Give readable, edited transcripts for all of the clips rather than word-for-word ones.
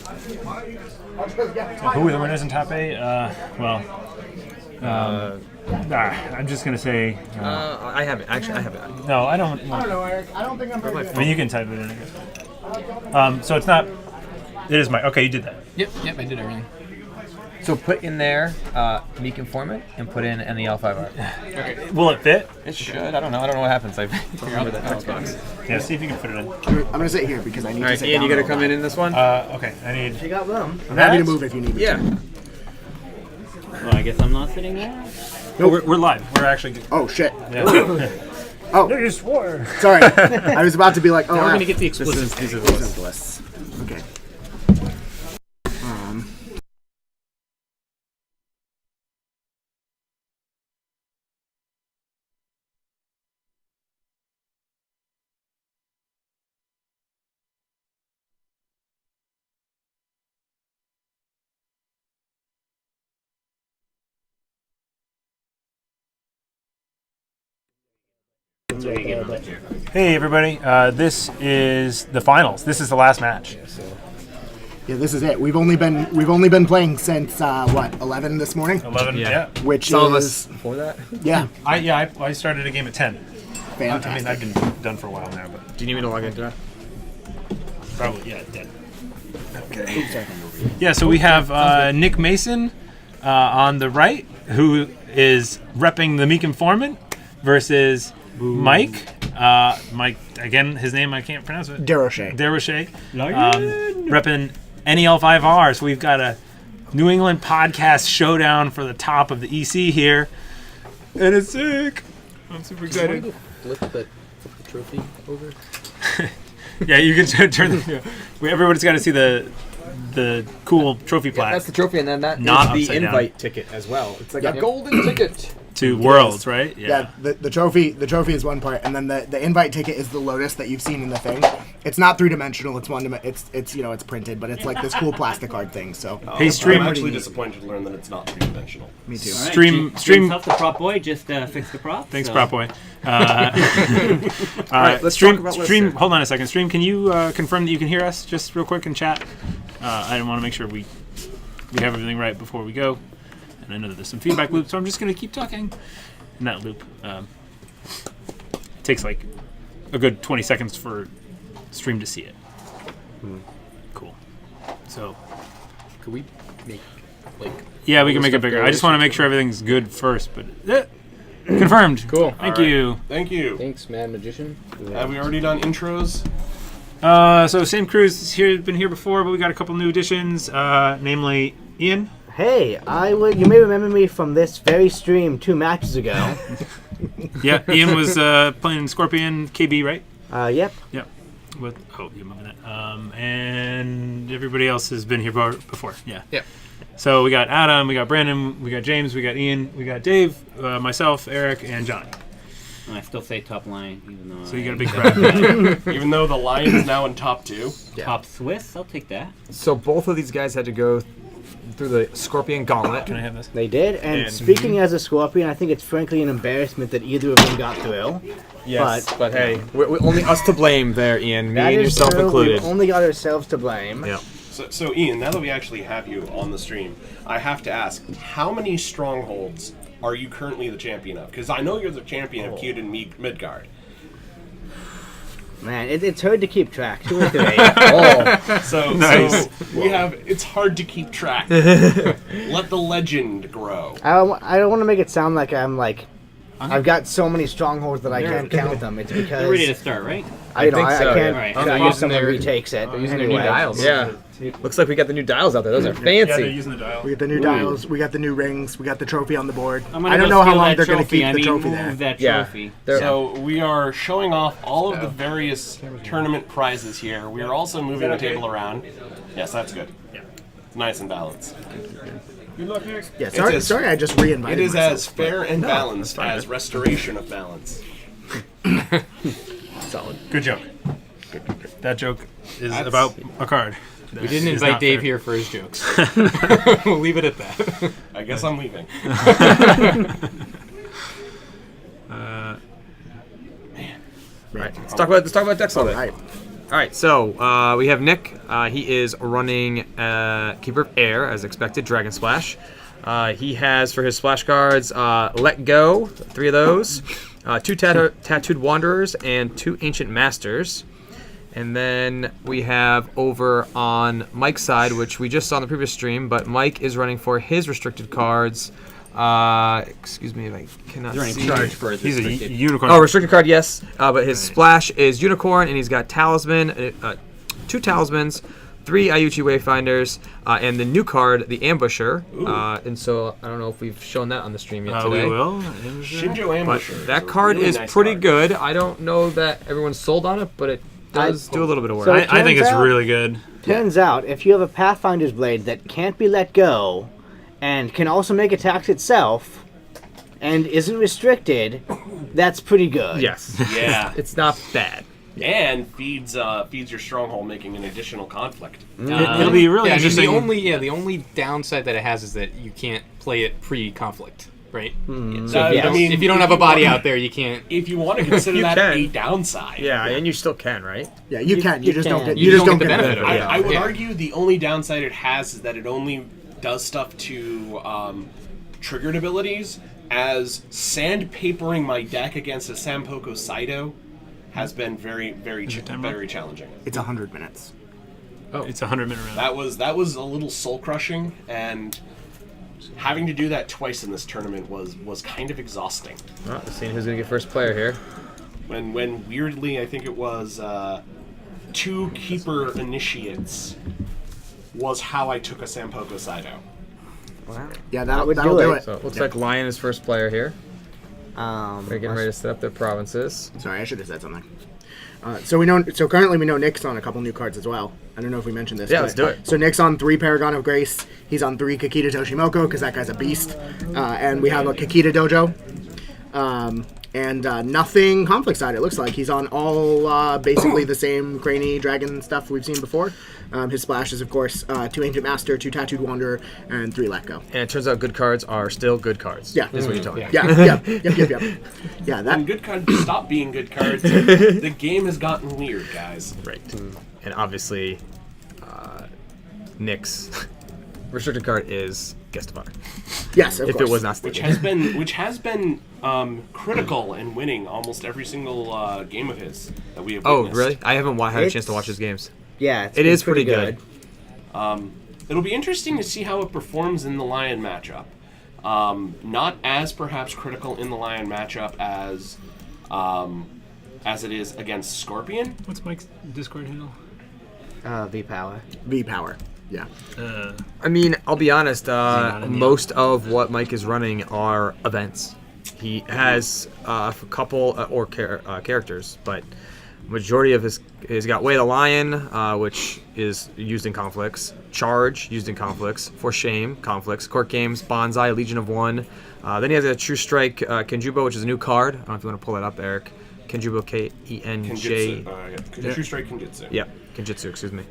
So who are the winners in top 8? I'm just going to say... I have it. Actually, I have it. No, I don't... I don't know, Eric. I don't think I'm very good. I mean, you can type it in, I guess. So it's not... It is my... Okay, you did that. Yep, I did everything. So put in there Meek Informant and put in the L5R. Okay. Will it fit? It should. I don't know. I don't know what happens. I remember that text box. Yeah, see if you can fit it in. I'm going to sit here because I need to sit Ian, down. you got to come in this one? Okay, I need... You got room. I'm happy to move if you need me. Yeah. Well, I guess I'm not sitting there. No, we're live. We're actually... Oh, shit. Yeah. Oh. No, you swore. Sorry. I was about to be like, oh, Now we're going to get the explicit. these are the lists. Okay. Hey, everybody. This is the finals. This is the last match. Yeah, this is it. We've only been playing since 11 this morning. 11, yeah. Which Some of is us before that. yeah, I started a game at 10. fantastic. I mean, I've been done for a while now, but Do you need me to log into that? probably, yeah, dead. Okay. Yeah, so we have Nick Mason on the right, who is repping the Meek Informant, versus Mike. Mike, again, his name I can't pronounce it. Derocher. Repping L5R. So we've got a New England podcast showdown for the top of the EC here. And it's sick. I'm super excited. Flip the trophy over. Yeah, you can turn the... Everybody's got to see the cool trophy plaque. That's the trophy, and then that Not is the upside down. invite ticket as well. It's like a golden ticket. to Worlds, right? Yeah, the trophy is one part, and then the invite ticket is the lotus that you've seen in the thing. It's not 3-dimensional. It's it's printed, but it's like this cool plastic art thing. So Hey, Stream. I'm actually disappointed to learn that it's not three-dimensional. me too. All right, Stream. James Huff, the prop boy, just fixed the prop. Thanks, so. prop boy. right, let's Stream. talk about lists Stream. here. Hold on a second. Stream. Can you confirm that you can hear us just real quick in chat? I want to make sure we have everything right before we go. And I know that there's some feedback loops, so I'm just going to keep talking. And that loop takes like a good 20 seconds for Stream to see it. Cool. So. Could we make, like... Yeah, we can make it bigger. I just want to make sure everything's good first, but confirmed. Cool. Thank All right. you. Thank you. Thanks, Mad Magician. Have we already done intros? So same crew's here, been here before, but we got a couple new additions, namely Ian. Hey, you may remember me from this very stream 2 matches ago. Yeah, Ian was playing Scorpion KB, right? Yep. Yep. You're moving it. And everybody else has been here before. Yeah. Yep. So we got Adam, we got Brandon, we got James, we got Ian, we got Dave, myself, Eric, and Johnny. I still say top line, even though So you got a big crowd. Even though the Lion is now in top 2. top Swiss. I'll take that. So both of these guys had to go through the Scorpion Gauntlet. Can I have this? They did, and speaking as a Scorpion, I think it's frankly an embarrassment that either of them got through. Yes, but hey, we're only us to blame there, Ian. Me That and is yourself true. included. We've only got ourselves to blame. Yeah. So Ian, now that we actually have you on the stream, I have to ask, how many strongholds are you currently the champion of? Because I know you're the champion of Cute and Midgard. Man, it's hard to keep track. 2 or 3. So, Nice. so we have. It's hard to keep track. Let the legend grow. I don't want to make it sound like I've got so many strongholds that I can't count them. It's because You're ready to start, right? I think so, can't. yeah. Right. I They're guess using someone their- retakes it. They're using their new Anyway. dials. Yeah. Looks like we got the new dials out there. Those are Yeah, they're fancy. using the dial. We got the new dials. We got the new rings. We got the trophy on the board. I'm gonna I don't go know how steal long that they're going to trophy. keep the trophy move there. that Yeah. trophy. They're- So we are showing off all of the various tournament prizes here. We are also moving the table around. Yes, that's good. Yeah. It's nice and balanced. Good luck, Eric. Yeah, It's sorry, as- sorry, I just re-invited It is myself. as fair and balanced as restoration of balance. Solid. Good joke. That joke is That's- about a card. We didn't invite Dave here for his jokes. We'll leave it at that. I guess I'm leaving. Right. Let's talk about decks all All day. right. All right, so we have Nick. He is running Keeper of Air, as expected, Dragon Splash. He has, for his splash cards, Let Go, 3 of those, 2 Tattooed Wanderers, and 2 Ancient Masters. And then we have over on Mike's side, which we just saw in the previous stream, but Mike is running for his restricted cards. Excuse me if I cannot see. He's a unicorn. Oh, restricted card, yes. But his splash is Unicorn, and he's got Talisman, 2 Talismans, 3 Ayuchi Wayfinders, and the new card, the Ambusher. And so I don't know if we've shown that on the stream yet today. We will. Shinjo Ambusher. But that card really is nice pretty card. good. I don't know that everyone's sold on it, but it does do a little bit of work. So- I think it's Turns out- really good. Turns out, if you have a Pathfinder's Blade that can't be let go, and can also make attacks itself, and isn't restricted, that's pretty good. Yes. Yeah. It's not bad. And feeds your stronghold, making an additional conflict. It'll be really I mean, interesting. the only downside that it has is that you can't play it pre-conflict, right? So I mean, if you don't have a body out there, you can't. If you want to consider You that can. a downside. Yeah, and you still can, right? Yeah, you can. You just don't can. get. You You just don't don't get the get benefit of it. I would Yeah. argue the only downside it has is that it only does stuff to triggered abilities, as sandpapering my deck against a Sampoko Saito has been very, very, very challenging. It's 100 minutes. It's a 100-minute round. That was a little soul crushing, and having to do that twice in this tournament was kind of exhausting. Well, seeing who's gonna get first player here. When weirdly, I think it was 2 Keeper Initiates was how I took a Sampoko Saito. Wow. Yeah, That would that'll do do it. it. So it looks like Lion is first player here. They're getting ready to set up their provinces. Sorry, I should have said something. So currently we know Nick's on a couple new cards as well. I don't know if we mentioned this. Yeah, but- let's do it. So Nick's on 3 Paragon of Grace. He's on 3 Kakita Toshimoku because that guy's a beast. And we have a Kakita Dojo. And nothing conflict side, it looks like. He's on all basically the same Craney Dragon stuff we've seen before. His splash is, of course, 2 Ancient Master, 2 Tattooed Wanderer, and 3 Let Go. And it turns out good cards are still good cards. Yeah. Is what you're talking about. Yeah, yep. Yeah, When that. good cards stop being good cards, the game has gotten weird, guys. Right. And obviously, Nick's restricted card is Guest of Honor. Yes, of If course. it was not Which stated. has been critical in winning almost every single game of his that we have Oh, witnessed. really? I haven't had a chance to It's- watch his games. Yeah, It is pretty good. It'll be interesting to see how it performs in the Lion matchup. Not as perhaps critical in the Lion matchup as it is against Scorpion. What's Mike's Discord handle? V-Power. V-Power. Yeah. I mean, I'll be honest. not in the Most of what Mike is running are events. He has a couple characters, but majority of he's got Way of the Lion, which is used in conflicts. Charge, used in conflicts. For Shame, conflicts. Court Games, Bonsai, Legion of One. Then he has a True Strike Kenjubo, which is a new card. I don't know if you want to pull that up, Eric. Kenjubo, Kenj. Kenjutsu. True Strike Kenjutsu. Yeah, Kenjutsu, excuse me.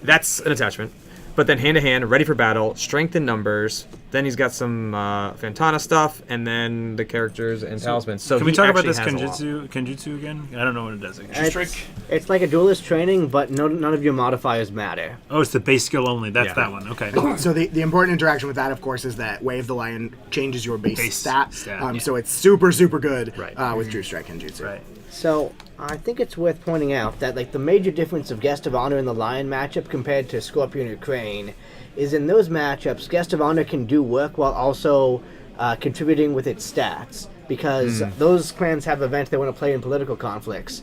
That's an attachment. But then hand to hand, ready for battle, strength in numbers. Then he's got some Fantana stuff, and then the characters and talismans. So Can we he talk about actually this has a lot. Kenjutsu again? I don't know what it does. True Strike. It's like a duelist training, but none of your modifiers matter. Oh, it's the base skill only. That's Yeah. that one. Okay. So the important interaction with that, of course, is that Way of the Lion changes your base stat. stat. So it's super good Right. with True Strike and Jutsu. Right. So I think it's worth pointing out that like the major difference of Guest of Honor in the Lion matchup compared to Scorpion or Crane is in those matchups, Guest of Honor can do work while also contributing with its stats because those clans have events they want to play in political conflicts.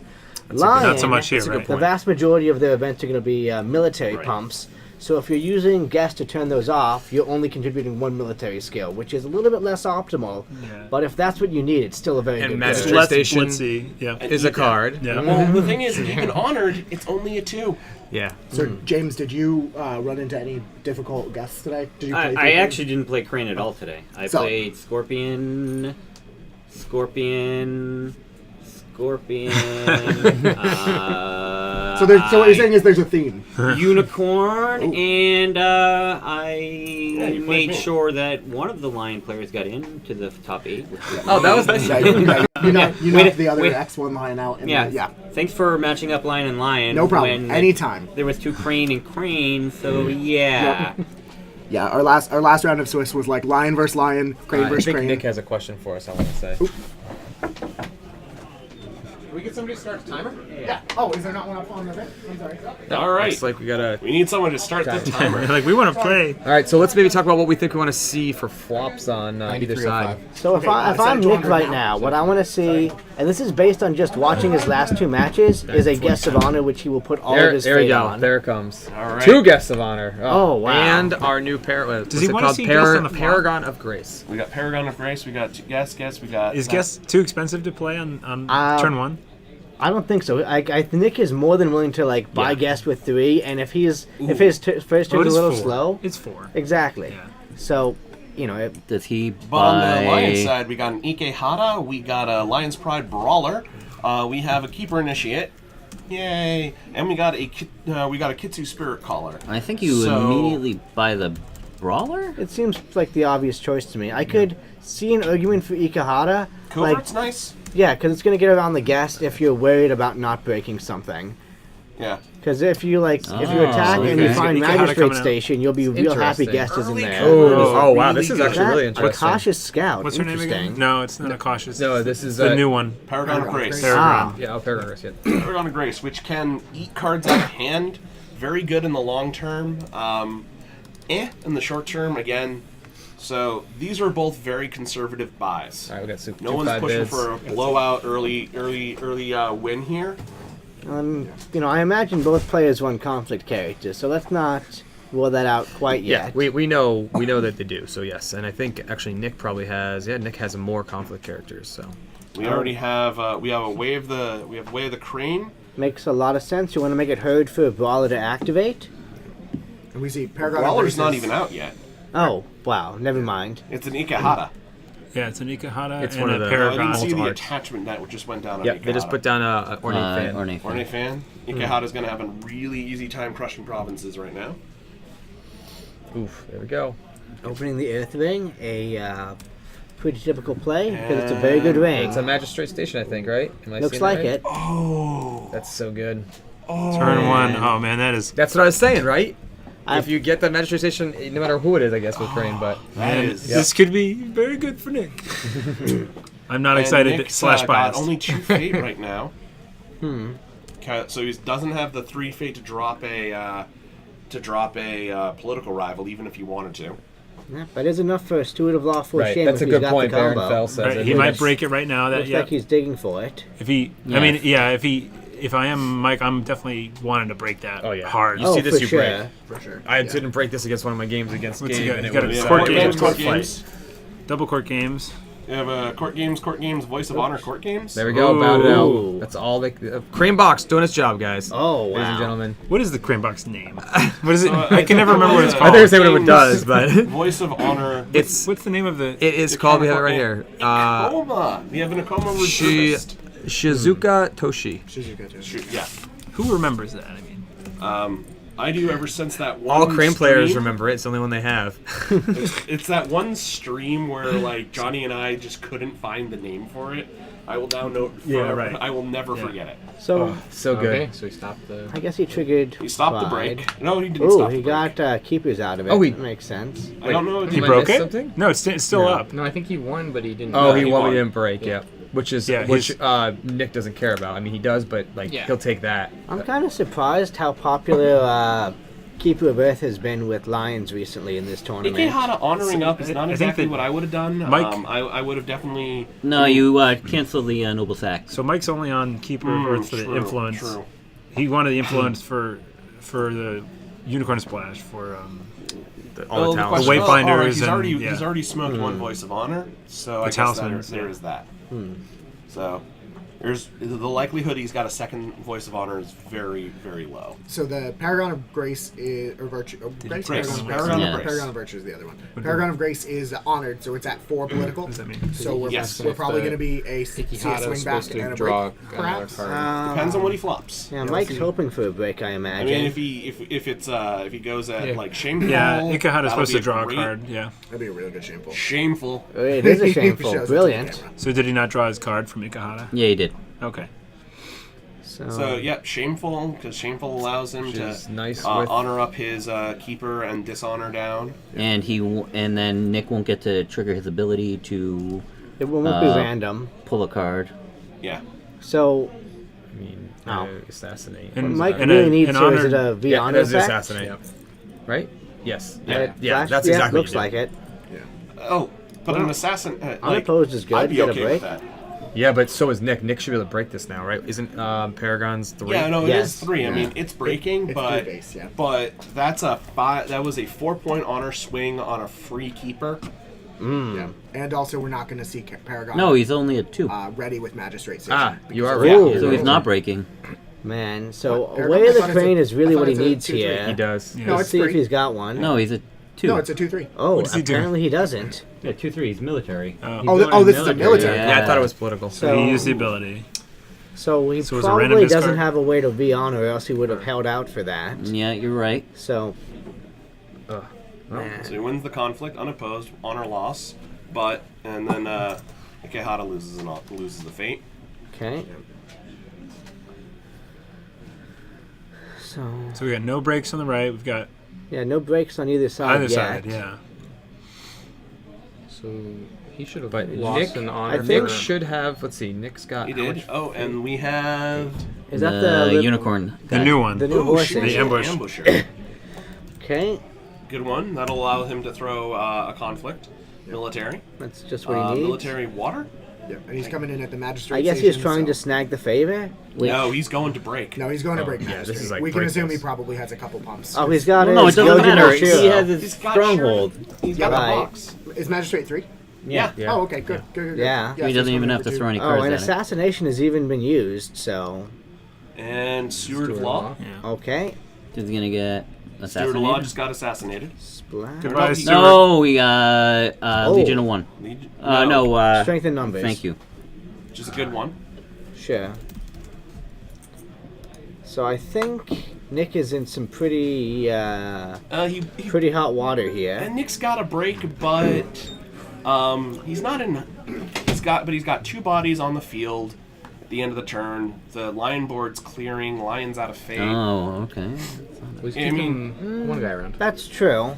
Lion, Not so much here, right? the vast majority of their events are going to be military Right. pumps. So if you're using Guest to turn those off, you're only contributing 1 military skill, which is a little bit less optimal. Yeah. But if that's what you need, it's still a very And good Magistrate card. Less Station blitzy. Yeah. is a card. Yeah. Well, the thing is, even honored, it's only a 2. Yeah. So James, did you run into any difficult guests today? Did you play I through them? actually didn't play Crane at all today. I So- played Scorpion. So what you're saying is there's a theme. Unicorn, and I made sure that one of the lion players got into the top 8. Oh, that was nice. You knocked the other wait. X1 lion out. And Yeah. Thanks for matching up lion and lion. No problem. When Anytime. there was 2 crane and crane, so yeah. Yeah, our last round of Swiss was like lion versus lion, crane I versus think crane. Nick has a question for us, I want to say. Can we get somebody to start the timer? Yeah. Oh, is there not one up on the bit? I'm sorry. All right. It's like we gotta. We need someone to start the timer. Like we want to play. All right, so let's maybe talk about what we think we want to see for flops on either side. So if I'm Nick right now, what I want to see, and this is based on just watching his last 2 matches, is a guest of honor which he will put all of his There we fate go. on. There it comes. All right. 2 guests of honor. Oh, wow. And our new Does he want to see guests on the flop? Paragon of Grace. We got Paragon of Grace. We got guess. We got. Is guess too expensive to play on turn 1? I don't think so. I think Nick is more than willing to like buy guest with 3, and if his first turn is a little slow, It's 4. exactly. Yeah. So, Does he But on the buy... Lions side, we got an Ikehata, we got a Lion's Pride Brawler, we have a Keeper Initiate, yay, and we got a Kitsu Spirit Caller. I think you immediately buy the brawler? it seems like the obvious choice to me. I could see an argument for Ikehata. Covert's nice. Yeah, because it's going to get around the guest if you're worried about not breaking something. Yeah. Because if you attack and you okay. find Ikehata Magistrate coming out. Station, you'll be real happy Interesting. guest is in there. Oh, wow, this is Really actually good. really A interesting. cautious scout. What's her name Interesting. again? No, it's not a cautious. No, this is the new one. Paragon of Grace. Battleground. Yeah, Paragon of Grace. Paragon of Grace, which can eat cards out of hand. Very good in the long term. In the short term, again. So these are both very conservative buys. All right, we got super. No one's pushing for a blowout early win here. I imagine both players want conflict characters, so let's not rule that out quite Yeah, yet. we know that they do. So yes, and I think actually Nick probably has. Yeah, Nick has more conflict characters. So We already have a Way of the Crane. Makes a lot of sense. You want to make it hard for a brawler to activate? And we see Paragon of Brawler's Grace not is- even out yet. Oh, wow. Never mind. It's an Ikehata. Yeah, it's an Ikehata It's and one of a the- I Paragon. didn't see the arts. attachment that just went down on yeah, Ikehata. they just put down a ornate fan. Ornate fan. Ornate fan. Ikehata's going to have a really easy time crushing provinces right now. Oof, there we go. Opening the Earth Ring, a pretty typical play, because it's a very good ring. It's a magistrate station, I think, right? Am I Looks seeing that like right? it. Oh. That's so good. Turn 1. Oh man, that is. That's what I was saying, right? I've- If you get the magistrate station, no matter who it is, I guess with Crane, but That Man, is. this could be very good for Nick. I'm not And excited. Nick's, Slash got biased. only 2 fate right now. So he doesn't have the 3 fate to drop a political rival, even if he wanted to. Yeah, that is enough for a Steward of Lawful right. Shame That's a if he's good got point. the Baron combo. Fell says Right, it. he might break it right now. That Looks like he's digging for it. If he, Yeah. I mean, yeah. If I am Mike, I'm definitely wanting to break that. Oh, yeah. hard. You see this, for you sure. break. For sure. I didn't break this against one of my games against What's he Gabe, got? and He's it got was a Court court games, games, court court games. double court games. You have court games, Voice of Honor court games. There we go. Bout it Ooh. out. That's all. Crane Box doing its job, guys. Oh, Ladies and wow. gentlemen. What is the Crimbox name? What is it? I I can never remember what it's I called. think I say what it does, but Voice of Honor. it's What's the name of the? it is called. We have it right here. Akoma. We have an Akoma reservist. Shizuka Toshi. Yeah. Who remembers that? I mean, I do ever since that one. All Crane players stream. remember it. It's the only one they have. It's that one stream where like Johnny and I just couldn't find the name for it. I will now note. Yeah, right. I will never forget it. So, So good. Okay, so he stopped the. I guess he triggered. He stopped the Pride. break. No, he didn't Ooh, stop he the break. got keepers out of it. Oh, he- That makes sense. I don't know. he Am I broke missed it. something? No, it's still No. up. No, I think he won, but he didn't. Oh, he he won. won. We didn't break. Yeah. Which is Yeah, which he's- Nick doesn't care about. I mean, he does, but like Yeah. he'll take that. I'm kind of surprised how popular Keeper of Earth has been with Lions recently in this tournament. Ikehata honoring up is I not think exactly that what I would have done. Mike- I would have definitely. No, you cancel the Noble Sack. So Mike's only on Keeper of Earth for the True, influence. True. He wanted the influence for the Unicorn Splash for All the talents. question- Wayfinders all right, he's and- already yeah. he's already smoked one Voice of Honor, so I guess talismans, there yeah. is that. So There's the likelihood he's got a second Voice of Honor is very, very low. So the Paragon of Grace is, or Virtue, Grace. Paragon Yeah. of Virtue is the other one. Paragon of Grace is honored, so it's at 4 political. What does that mean? So we're, Yes. we're probably going to be a Ikehata swing is back supposed to and a draw break, another perhaps. card. Depends on what he flops. Yeah, Mike's hoping for a break, I I imagine. mean, if he goes at like shameful, Yeah, Ikehata's that'll supposed be to draw a great- card. Yeah. That'd be a really good shameful. Shameful. It is a Shows shameful. it to the Brilliant. camera. So did he not draw his card from Ikehata? Yeah, he did. Okay. So shameful, because shameful allows him Which to is nice with- honor up his keeper and dishonor down. And and then Nick won't get to trigger his ability to It won't be random. pull a card. Yeah. So I mean, assassinate. what And- Mike and really a- needs an here is honored- it a V Yeah, honor it is effect? assassinate. Right? Yes. Yeah. Right? Yeah. Flash? That's Yeah, exactly looks what you like did. it. Oh, but an assassin. Unopposed is good. I'd be Get a okay break. with that. Yeah, but so is Nick. Nick should be able to break this now, right? Isn't Paragon's 3? Yeah, no, it Yes. is 3. I mean, it's breaking, It's but 3 base, yeah. but that's a 5. That was a 4-point honor swing on a free keeper. Yeah. And also, we're not going to see Paragon No, he's only at 2. ready with Magistrate Station. Ah, you are Ooh. right. So he's not breaking. Man, so What? Paragon? Way I of the thought it's Crane a- is really I what he thought it's a needs 2-3. here. He does. Yeah. No, Let's it's see if 3. he's got one. No, he's at 2. No, it's a 2-3. Oh, does he do? apparently he doesn't. Yeah, 2-3. He's military. This is a military. Yeah. Yeah, I thought it was political. So- He used the ability. So he So it was a random probably doesn't discard? have a way to V honor, or else he would have held out for that. Yeah, you're right. So, So he wins the conflict unopposed, honor loss, and then Ikehata loses the fate. okay. So, So we got no breaks on the right. We've got yeah, no breaks on either side either yet. side. Yeah. So he should have But lost Nick, an honor. Nick for- should have. Let's see. Nick's got. He how did. much- Oh, and we have Is that the unicorn? The guy. new one. The new horse. shit, The ambush. ambusher. Okay, Good one. That'll allow him to throw a conflict. Military. that's just what he needs. Military water. Yeah. And he's coming in at the Magistrate I guess he's Station, trying so- to snag the favor. No, he's going to break. No, he's going to break yeah, Magistrate. this is like we can break assume this. he probably has a couple pumps. Oh, he's got Well, his no, it doesn't Gojo matter. Shiro. He has his He's got stronghold. He's got Right. a box. Is Magistrate 3? Yeah. Yeah. Oh, okay, good. Yeah. He so doesn't he's even going have to for throw any Oh, cards and at it. assassination has even been used, so And Steward of Law. Yeah. okay. He's gonna get Steward of Law assassinated. just got assassinated. Splash. Goodbye, No, Stewart. No, we got Legion of 1. No, Strength in numbers. thank you. Which is a good one. Sure. So I think Nick is in some pretty He pretty hot water here. and Nick's got a break, but he's not in. He's got 2 bodies on the field at the end of the turn. The lion board's clearing. Lion's out of fate. Oh, okay. Well, he's I mean, keeping one guy around. That's true.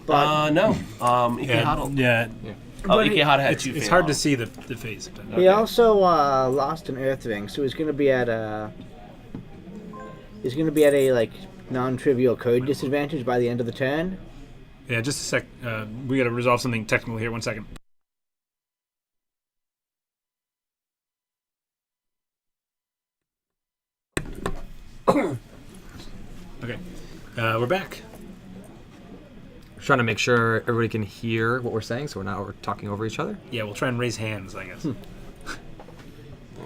But no. Yeah. Ikehata. Yeah. Oh, Ikehata had It's, 2 it's fate hard to off. see the face sometimes. he also lost an Earth Ring, so he's gonna be at a like non-trivial code disadvantage by the end of the turn. Yeah, just a sec. We got to resolve something technical here. 1 second. Okay. We're back. We're trying to make sure everybody can hear what we're saying, so we're not talking over each other. Yeah, we'll try and raise hands, I guess.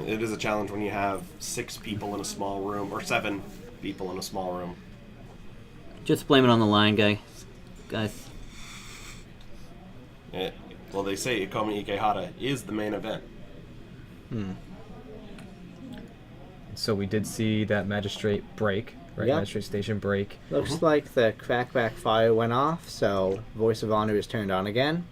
It is a challenge when you have 6 people in a small room or 7 people in a small room. Just blame it on the line guy, guys. Well, they say Ikomi Ikehata is the main event. So we did see that magistrate break, right? Yeah. Magistrate station break. Looks like the crackback fire went off, so Voice of Honor is turned on again.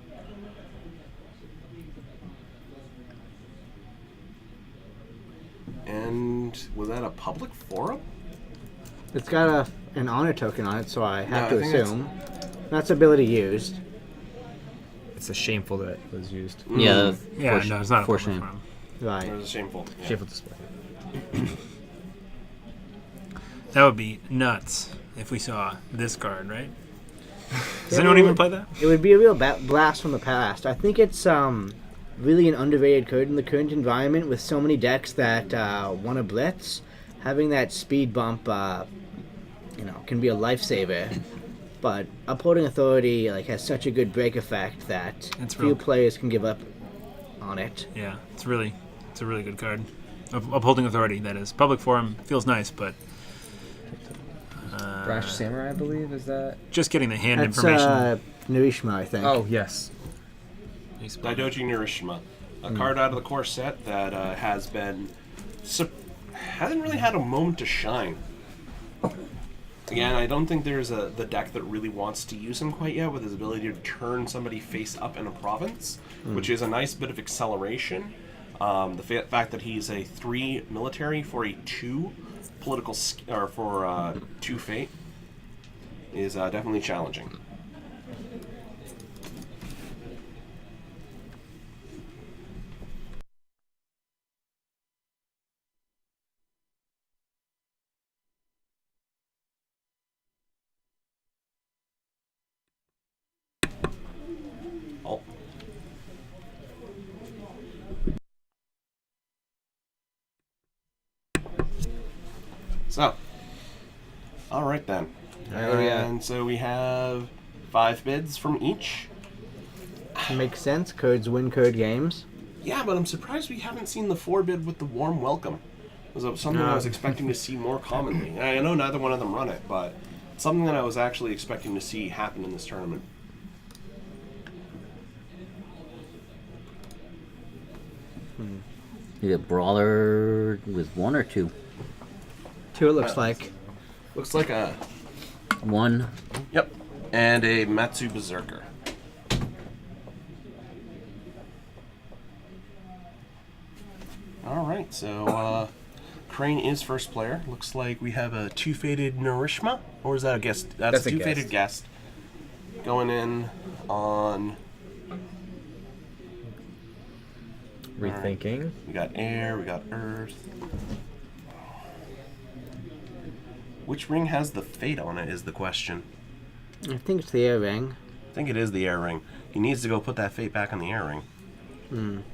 And was that a public forum? It's got an honor token on it, so I have No, to I think assume that's ability used. It's a shameful that it was used. Yeah, Yeah, no, it's not a for public shame. forum. It Right. was a shameful. Yeah. Shameful display. That would be nuts if we saw this card, right? Does anyone even play that? It would be a real blast from the past. I think it's really an underrated card in the current environment with so many decks that want to blitz. Having that speed bump, can be a lifesaver. But Upholding Authority has such a good break effect that It's few real. players can give up on it. Yeah, it's a really good card. upholding authority. That is, public forum feels nice, but Brash Samurai, I believe, is that? just getting the hand That's information. Narishma, I think. Oh, yes. Daidoji Nirishima, a card out of the core set that hasn't really had a moment to shine. Again, I don't think there's the deck that really wants to use him quite yet with his ability to turn somebody face up in a province, which is a nice bit of acceleration. The fact that he's a 3 military for a 2 political or for 2 fate is definitely challenging. Oh. So, all right then. And so we have 5 bids from each. Makes sense. Codes win code games. Yeah, but I'm surprised we haven't seen the 4 bid with the warm welcome. It was something I was expecting to see more commonly. I know neither one of them run it, but it's something that I was actually expecting to see happen in this tournament. You get Brawler with 1 or 2? 2, it looks like. Looks like a... 1. Yep. And a Matsu Berserker. Alright, so Crane is first player. Looks like we have a 2-fated Narishma. Or is that a guest? That's a 2-fated guest. Going in on... Rethinking. Right. We got air, we got earth. Which ring has the fate on it is the question. I think it's the air ring. I think it is the air ring. He needs to go put that fate back on the air ring.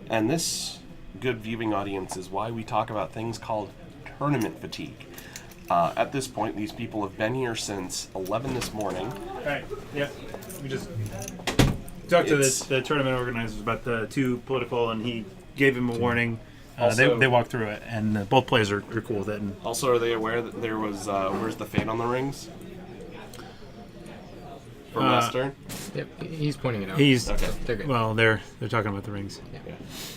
And this, good viewing audience, is why we talk about things called tournament fatigue. At this point, these people have been here since 11 this morning. Alright, yeah. We just talked to the tournament organizers about the 2 political, and he gave him a warning. They walked through it, and both players are cool with it. And also, are they aware that there was, where's the fate on the rings? From last turn? Yep, he's pointing it out. Okay. Well, they're talking about the rings.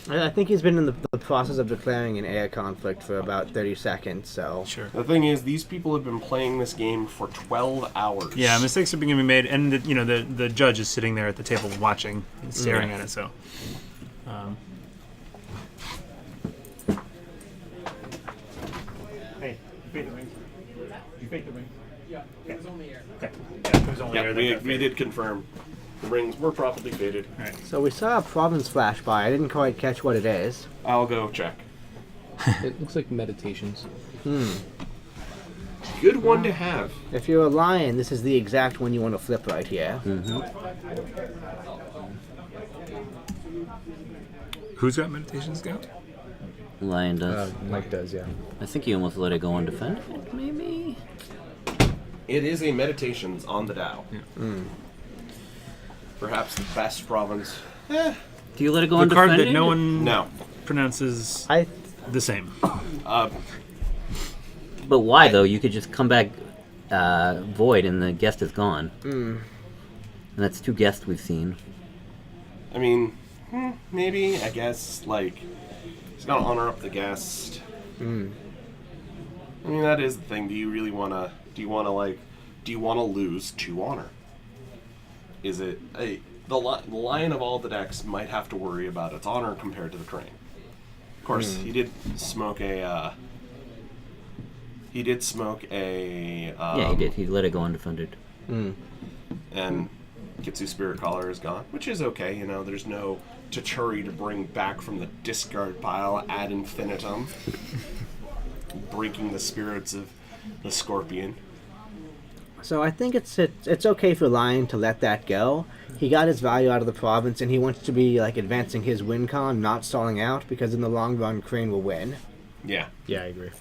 I think he's been in the process of declaring an air conflict for about 30 seconds, so... Sure. The thing is, these people have been playing this game for 12 hours. Yeah, mistakes are being made, and the judge is sitting there at the table watching and staring at it. So, hey, you fake the ring. You fake the ring. Yeah, it was only air. Okay. Yeah, it was only air. We did confirm the rings were properly faded. All right. So we saw a province flash by. I didn't quite catch what it is. I'll go check. It looks like meditations. Good one to have. If you're a lion, this is the exact one you want to flip right here. Who's got Meditation Scout? Lion does. Mike does, yeah. I think you almost let it go undefended, maybe? It is a meditations on the Tao. Yeah. Perhaps the best province. Do you let it go The card undefended? that no one No. pronounces the same. But why, though? You could just come back void and the guest is gone. And that's 2 guests we've seen. I mean, maybe, I guess, like, he's gonna honor up the guest. I mean, that is the thing. Do you want to lose to honor? Is it the lion of all the decks might have to worry about its honor compared to the crane. Of course, he did smoke a. Yeah, he did. He let it go undefended. And Kitsu Spirit Caller is gone, which is okay. There's no Tachuri to bring back from the discard pile ad infinitum, breaking the spirits of the Scorpion. So I think it's okay for Lion to let that go. He got his value out of the province, and he wants to be advancing his win con, not stalling out, because in the long run, Crane will win. Yeah. Yeah, I agree.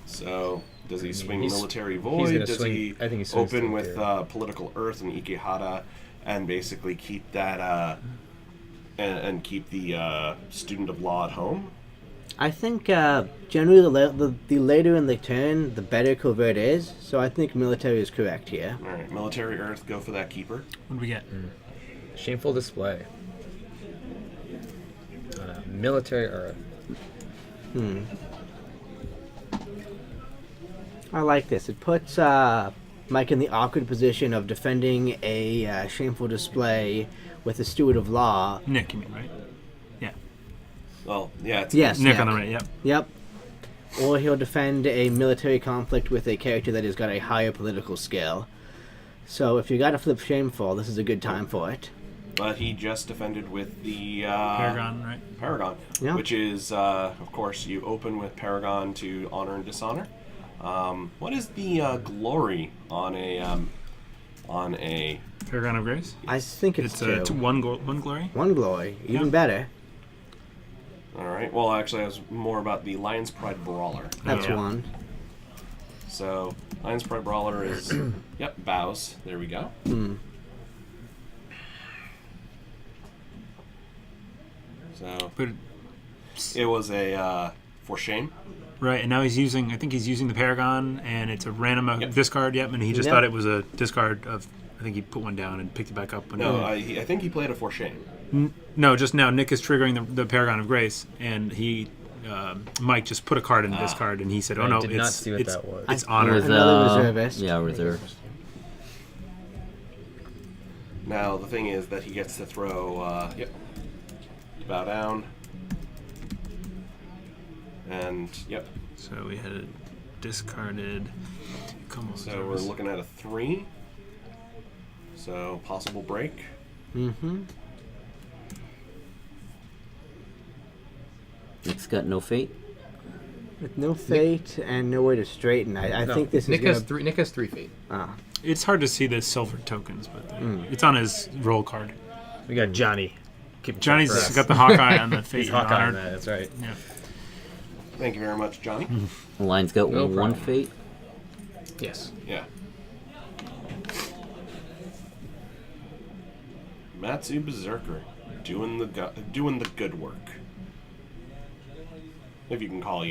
So Does he swing he's- Military he's Void? gonna Does swing- he I think he swings open to with Imperial. Political Earth and Ikehata and basically keep that and keep the Student of Law at home? I think generally the later in the turn, the better covert is. So I think military is correct here. All right, Military Earth, go for that Keeper. What do we get? Shameful display. Military Earth. I like this. It puts Mike in the awkward position of defending a shameful display with a steward of law. Nick, you mean, right? Yeah. Well, yeah, it's Yes, Nick Nick. on the right, yep. Yep. Or he'll defend a military conflict with a character that has got a higher political skill. So if you got to flip shameful, this is a good time for it. But he just defended with the Paragon, right? Paragon, Yeah. which is, of course, you open with Paragon to honor and dishonor. What is the glory on a Paragon of Grace? I think it's two. One glory? One glory, even Yeah. better. All right. Well, actually, I was more about the Lion's Pride Brawler. That's Yeah. one. So Lion's Pride Brawler is yep, bows. There we go. So But it was a for shame. right, and now I think he's using the Paragon, and it's a random Yep. discard, yep, and he just Yep. thought it was a discard of, I think he put one down and picked it back up. When No, I think he played a for shame. No, just now Nick is triggering the Paragon of Grace, and he, Mike just put a card in the discard, and he said, "Oh I no, did it's not see what it's, that was. it's It honor." was, Another reservist. Yeah, reserve. Now the thing is that he gets to throw. Yep. Bow down. And yep. So we had a discarded. So we're looking at a 3. So possible break. Mm-hmm. Nick's got no fate. With no fate and no way to straighten, I think this Nick is has gonna... three. Nick has 3 feet. It's hard to see the silver tokens, but it's on his roll card. We got Johnny. Keep Johnny's track for us. got the Hawkeye on the fate. He's Hawkeye on honored. that. That's right. Yeah. Thank you very much, Johnny. The line's got No one problem. fate. Yes. Yeah. Matsu Berserker, doing the good work. If you can call,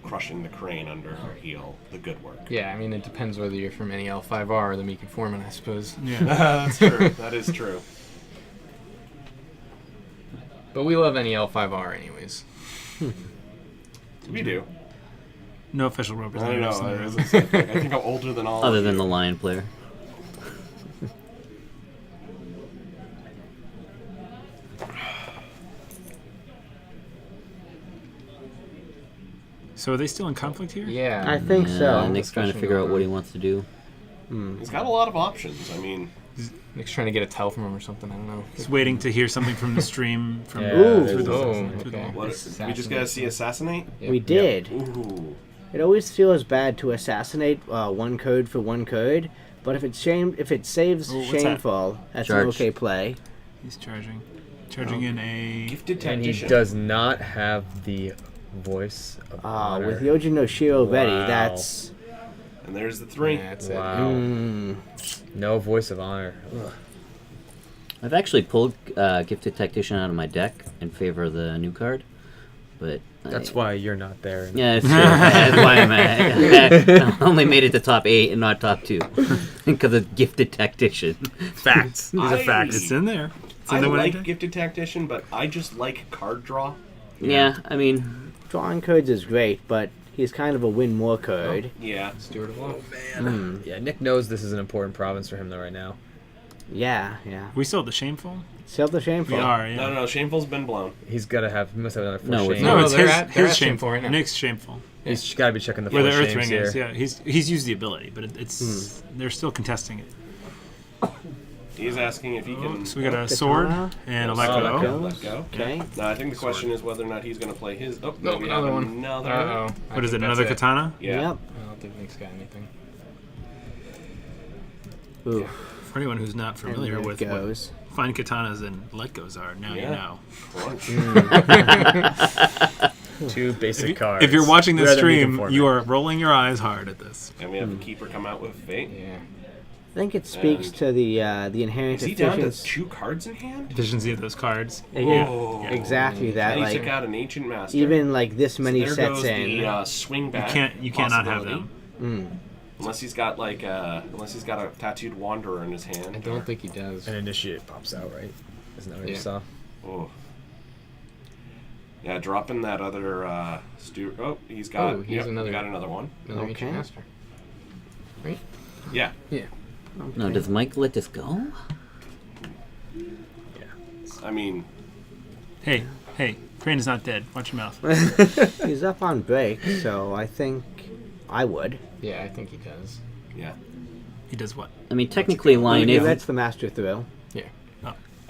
crushing the crane under her heel the good work. Yeah, I mean, it depends whether you're from any L5R or the Meek and Foreman, I suppose. Yeah. That's true. That is true. But we love any L5R anyways. We do. No official I don't representatives. know. in the room. I think I'm older than all Other of than you. the lion player. So are they still in conflict here? Yeah. I think Yeah, so. Nick's trying to figure out what he wants to do. He's got a lot of options. I mean, Nick's trying to get a tell from him or something. I don't know. He's waiting to hear something from the stream. From Yeah, Ooh. through the, Oh, through the okay. what? We just gotta see assassinate. Yep. We did. Ooh. It always feels bad to assassinate one code for one code, but if it saves Ooh, what's that? shameful, that's Charge. an okay play. He's charging in a. Gifted And he tactician. does not have the voice of honor. With Yojin no Shiro ready, Wow. that's And there's the 3. Yeah, that's it. Wow. mm, No voice of honor. Ugh. I've actually pulled Gifted Tactician out of my deck in favor of the new card, but That's why you're not there. Yeah, it's true. That's why I only made it to top 8 and not top 2 because of Gifted Tactician. Facts. These are facts. It's in there. It's in I the winning like deck. Gifted Tactician, but I just like card draw. Yeah, I mean, drawing codes is great, but he's kind of a win more code. Yeah. Steward of Law. Yeah, Nick knows this is an important province for him though right now. Yeah. We still have the shameful. Still the shameful. We are. Yeah. No, Shameful's been blown. He must have another four No, shame. it's No, No, it's they're his, at- they're his at shameful. right now. Nick's shameful. He's got to be checking the Where four the Earth shames Ring here. is. Yeah, he's used the ability, but it's they're still contesting it. He's asking if he can So we got a Katana. sword and a let Oh, go. let go. let go. Okay. Now I think the question is whether or not he's going to play his. Oh, no, Nope, we have another one. another. Uh-oh. What is it? Another katana? Yeah. Yep. I don't think Nick's got anything. Ooh. For anyone who's not familiar And there with it what goes. fine katanas and let goes are, now you Yeah. know. Crunch. 2 basic cards. If you're watching this Rather than stream, conforming. you are rolling your eyes hard at this. And we have a keeper come out with Fate. Yeah. I think it speaks And- to the inherent Is he down to efficiency. 2 cards in hand? Efficiency of those cards. Oh. Exactly that. And he took Like out an Ancient Master. even like this many there sets goes in. the swing back. You cannot have possibility. them. Unless he's got like unless he's got a tattooed wanderer in his hand. I don't think he does. An initiate pops out, right? Isn't that what you Yeah. saw? Oh. Yeah, dropping that other Stu. Oh, he's got. Oh, he's another- got another one. Another Okay. Ancient Master. Right? Yeah. Yeah. No, does Mike let this go? I mean, Hey, Crane is not dead. Watch your mouth. He's up on break, so I think I would. Yeah, I think he does. yeah. He does what? I mean, technically, Lion, He if lets the master through. Yeah.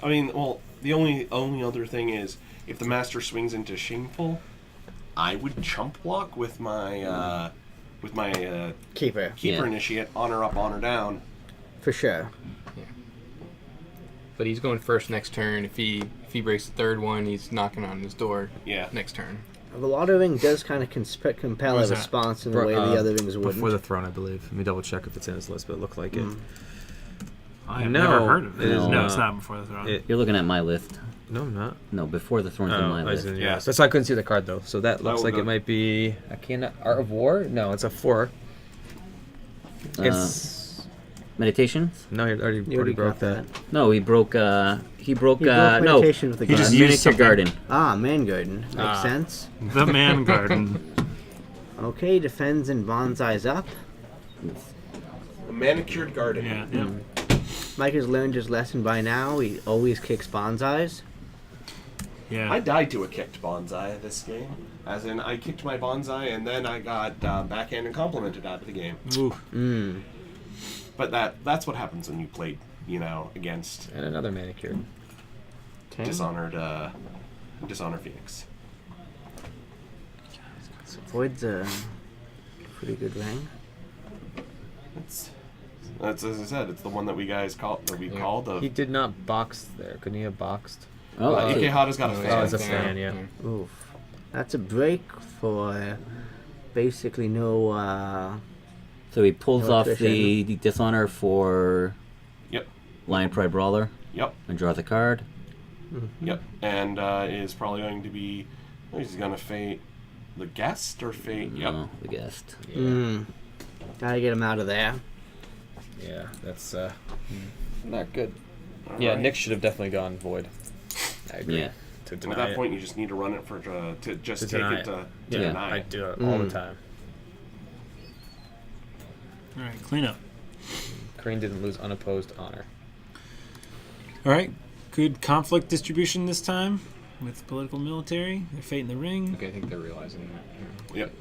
I mean, well, the only other thing is if the master swings into Shameful, I would chump block with my Keeper, keeper Yeah. initiate, honor up, honor down. for sure. But he's going first next turn. If he breaks the third one, he's knocking on his door Yeah. next turn. The Lotto Ring does kind of compel a What's that? response in the way the other rings wouldn't. Before the throne, I believe. Let me double check if it's in his list, but it looked like it. I have No, never heard of it. it is No, not. it's not before the throne. you're looking at my list. No, I'm not. No, before the throne's on my list. Yeah. So that's why I couldn't see the card though. So that looks Oh, like good. it might be a can Art of War. No, it's a 4. It's Meditations? no, he already You already broke got that. No, he broke. He broke no. meditation with the He just garden. used Miniature something. garden. Ah, man garden. Makes Ah. sense. The man garden. Okay, defends and bonsais up. A manicured garden. Yeah. Yeah. Mike has learned his lesson by now. He always kicks bonsais. Yeah. I died to a kicked bonsai this game. As in, I kicked my bonsai and then I got backhand and complimented out of the game. Ooh. But that's what happens when you played, against And another manicure. Okay. Dishonored Phoenix. Void's a pretty good ring. That's as I said. It's the one that we called. He did not box there. Couldn't he have boxed? Oh, Ikehata's got a Oh, fan. Oh, it's a fan, yeah. Oof. That's a break for basically no. so he pulls No off the attrition. dishonor for Yep. Lion Pride Brawler Yep. and draws a card. Yep. And is probably going to be. He's going to fate the guest or fate. Yep. No, the guest. Gotta get him out of there. Yeah, that's not good. All Yeah, right. Nick should have definitely gone void. I agree. Yeah. To At deny that it. point, you just need to run it to just To take deny it to Yeah, deny I it. do it all the time. All right. Clean up. Crane didn't lose unopposed honor. All right. Good conflict distribution this time with political military. They're fate in the ring. Okay, I think they're realizing that. Yep.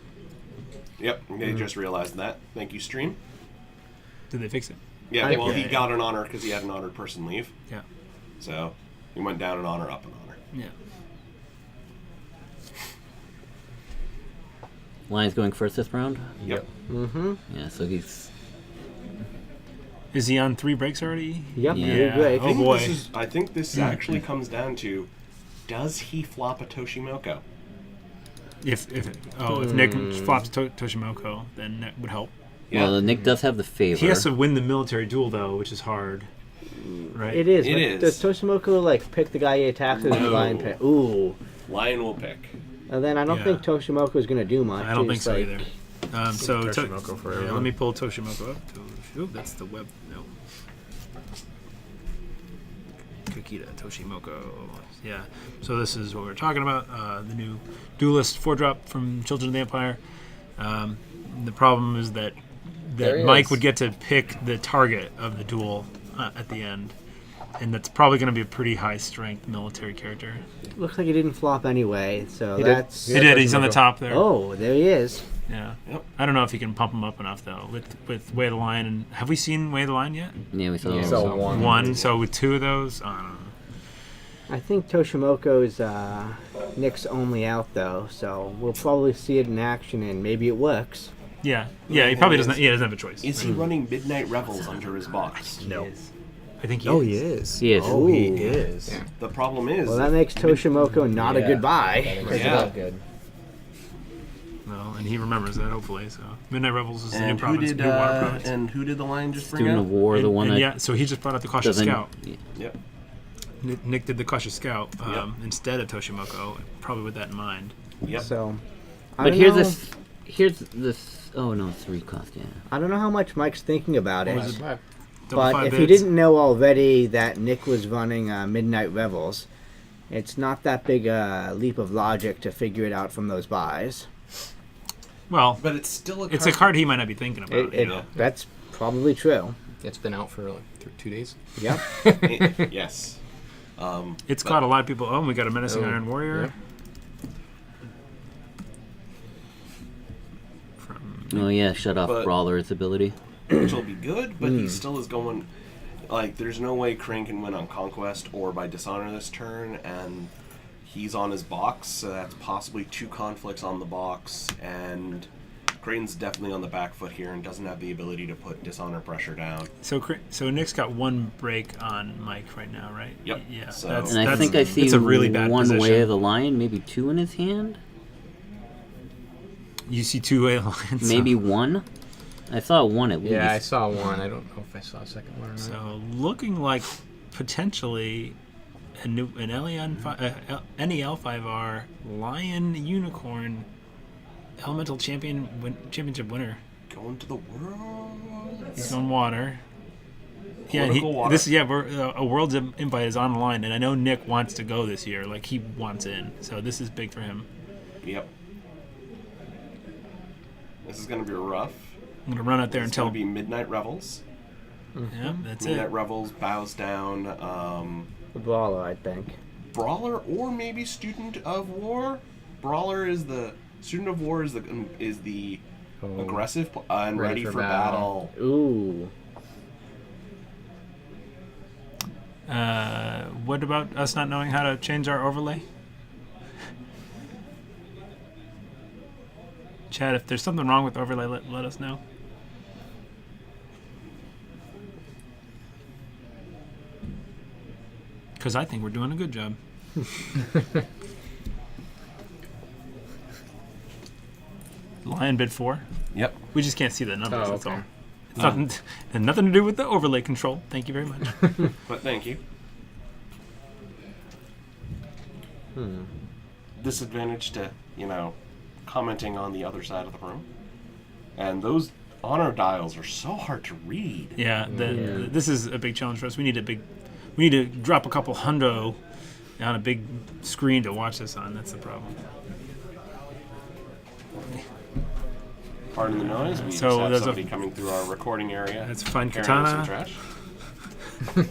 Yep. They just realized that. Thank you, stream. Did they fix it? Yeah. Well, he yeah. got an honor because he had an honored person leave. Yeah. So he went down an honor, up an honor. Yeah. Lion's going first this round. Yep. Mm-hmm. Yeah, so he's. Is he on 3 breaks already? Yep. Yeah. Very good. Oh boy. I think this actually comes down to, does he flop a Toshimoko? If Nick flops Toshimoko, then that would help. Yeah. Well, Nick does have the favor. He has to win the military duel though, which is hard. Right. It is. It but is. Does Toshimoku pick the guy he attacks or does the No. lion pick? Ooh. Lion will pick. And then I don't Yeah. think Toshimoku is going to do much. I don't think He's so like- either. So Toshimoko for yeah, everyone. let me pull Toshimoko up. Oh, that's the web. No. Kakita Toshimoko. Yeah. So this is what we're talking about. The new duelist 4-drop from Children of the Empire. The problem is that There he Mike is. would get to pick the target of the duel at the end, and that's probably going to be a pretty high strength military character. Looks like he didn't flop anyway, so He did. that's. He did. He's on the top there. Oh, there he is. Yeah. Yep. I don't know if he can pump him up enough though. With Way of the Lion, and have we seen Way of the Lion yet? Yeah, we saw. Yeah, So so one. One. So with 2 of those, I don't know. I think Toshimoko's Nick's only out though, so we'll probably see it in action and maybe it works. Yeah. Yeah. He probably doesn't. Yeah, he doesn't have a choice. Is he running Midnight Revels under his box? No. I think he Oh, is. he is. He is. Oh, he Ooh. is. The problem is, Well, that makes Toshimoko not a Yeah. good buy. That makes Yeah. it good. and he remembers that hopefully. So Midnight Revels is the new And province, new water province. and who did the lion just bring Student out? of War, the one And that yeah, so he just brought out the Cautious doesn't. Scout. Yep. Nick did the Cautious Scout Yep. instead of Toshimoko, probably with that in mind. Yep. So, I But don't here's know, this. Here's this. Oh no, it's 3 cost. Yeah. I don't know how much Mike's thinking about it. Double But 5 if you bids. didn't know already that Nick was running Midnight Revels, it's not that big a leap of logic to figure it out from those buys. Well, But it's still it's a card he might not be thinking about. you know? That's probably true. It's been out for like 2 days. Yep. Yes. It's caught a lot of people. Oh, we got a Menacing Oh, Iron Warrior. yep. From Oh yeah, shut off But- Brawler's ability. which will be good, but he still is going. Like, there's no way Crane can win on Conquest or by Dishonor this turn, and he's on his box, so that's possibly 2 conflicts on the box, and Crane's definitely on the back foot here and doesn't have the ability to put Dishonor pressure down. So Nick's got 1 break on Mike right now, right? Yep. Yeah. So- That's, And I that's, think I see it's a really bad one position. way of the lion, maybe 2 in his hand, You see 2 way lines. maybe 1. I saw 1 at least. Yeah, I saw one. I don't know if I saw a second one or not. So looking like potentially an any L5R Lion Unicorn Elemental Championship winner. Going to the world. He's on water. Yeah, and Political water. a World's invite is on the line, and I know Nick wants to go this year. Like, he wants in, so this is big for him. Yep. This is going to be rough. I'm gonna run out there It's until going to be Midnight Revels. yeah, that's Midnight it. Revels bows down The Brawler, I think. Brawler or maybe Student of War. Brawler is the Student of War is the Oh. aggressive and ready for battle. Ooh. What about us not knowing how to change our overlay? Chad, if there's something wrong with overlay, let us know. Because I think we're doing a good job. Lion bid 4. Yep. We just can't see the numbers. Oh, That's okay. all. It's nothing, and nothing to do with the overlay control. Thank you very much. But thank you. Disadvantage to, commenting on the other side of the room. And those honor dials are so hard to read. Yeah, this is a big challenge for us. We need to drop a couple hundo on a big screen to watch this on. That's the problem. Pardon the noise. We So just have there's somebody coming through our recording area. That's fine, carrying out some Katana. trash.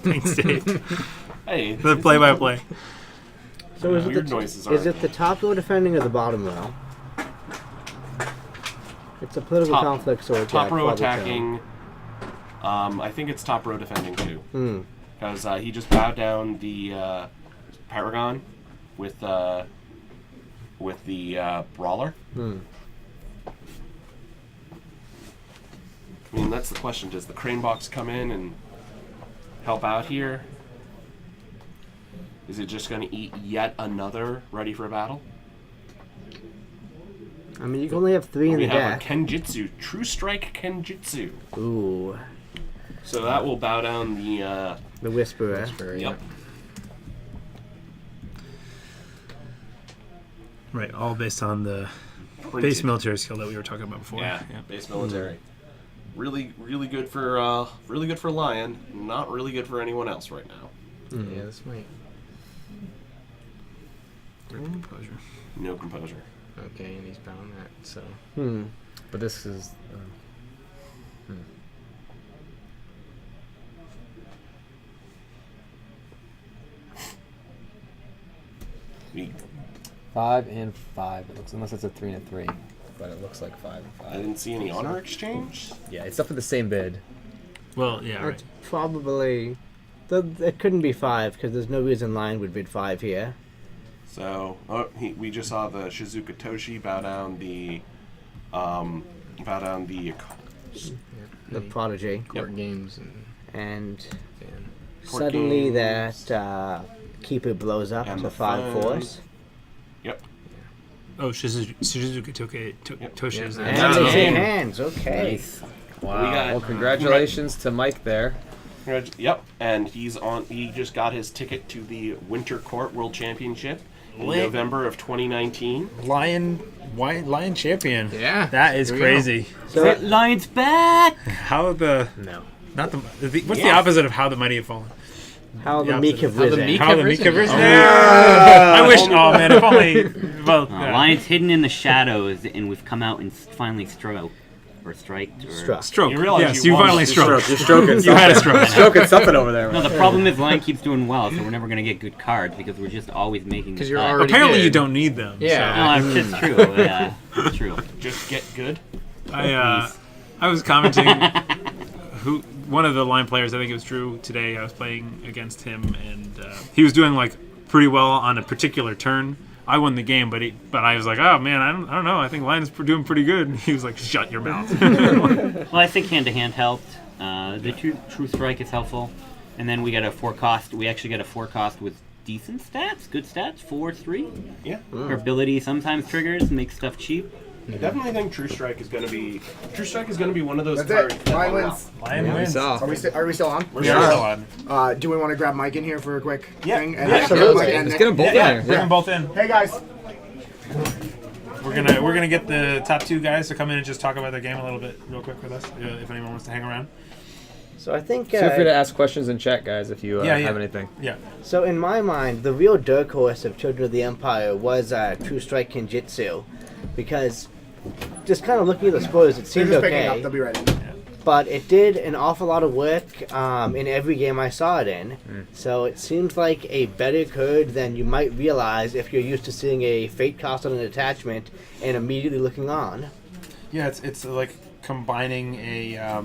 Thanks, Dave. Hey, The play-by-play. So is weird it noises is are it the top row defending or the bottom row? It's a political conflict, so it's top row probably attacking. I think it's top row defending too. Hmm. Because he just bowed down the Paragon with the Brawler. Hmm. I mean, that's the question. Does the Crane Box come in and help out here? Is it just going to eat yet another Ready for Battle? I mean, you can only have 3 in We the have our deck. Kenjutsu, True Strike Kenjutsu. Ooh, So that will bow down the Whisperer. Yep. Right, all based on the Printed. base military skill that we were talking about before. Yeah, base military. Really good for Lion. Not really good for anyone else right now. Yeah, this might. Composure. No composure. Okay, and he's bound that. So, Hmm. but this is. We, 5 and 5. It looks, unless it's a 3 and a 3, but it looks like 5 and 5. I didn't see any honor exchange. Yeah, it's up for the same bid. Well, yeah, right. It's probably. It couldn't be 5 because there's no reason Lion would bid 5 here. So we just saw the Shizuka Toshi bow down the The Prodigy. Court games and. And Court suddenly games. that Keeper blows up And to the 5 fun. force. Yep. Shizuka Toshi is there. And they say hands. Okay. Nice. Wow. Well, congratulations to Mike there. Yep, and he just got his ticket to the Winter Court World Championship in November of 2019. Lion champion. Yeah. That is crazy. So Lion's back. How the No. not the what's the opposite of how the mighty have fallen? how the Yeah, meek have how the risen. meek- How the meek have risen. risen. I wish. Oh man, if only. Well, Lion's hidden in the shadows, and we've come out and finally striked. stroke. You realize yes, you you won. finally You're stroked. stroking You had a stroke. stroking something over there. No, the problem is Lion keeps doing well, so we're never gonna get good cards because we're just always making. Because the you're cut. already Apparently, good. you don't need them. Yeah. No, it's just true. Yeah, it's true. Just get good. I was commenting. One of the line players, I think it was Drew today. I was playing against him, and he was doing like pretty well on a particular turn. I won the game, but I was like, oh man, I don't know. I think Lion is doing pretty good. He was like, shut your mouth. Well, I think hand-to-hand helped. The true strike is helpful, and then we got a 4-cost. We actually got a 4-cost with decent stats, good stats, 4/3. Yeah. Our ability sometimes triggers, makes stuff cheap. I definitely think True Strike is going to be one of those That's cards. it. Lion wins. Lion wins. Are we still on? We're We are still on. Do we want to grab Mike in here for a quick thing? And Absolutely. and Let's get them both in Yeah, there. bring them both in. Hey guys. We're gonna get the top 2 guys to come in and just talk about their game a little bit, real quick with us, if anyone wants to hang around. So I think. Feel free to ask questions in chat, guys, if you have anything. Yeah. So in my mind, the real dark horse of Children of the Empire was True Strike Kenjutsu, because just kind of looking at the spoilers, it They're seemed just picking okay. up. They'll be ready. But it did an awful lot of work in every game I saw it in. So it seems like a better card than you might realize if you're used to seeing a fate cost on an attachment and immediately looking on. Yeah, it's like combining a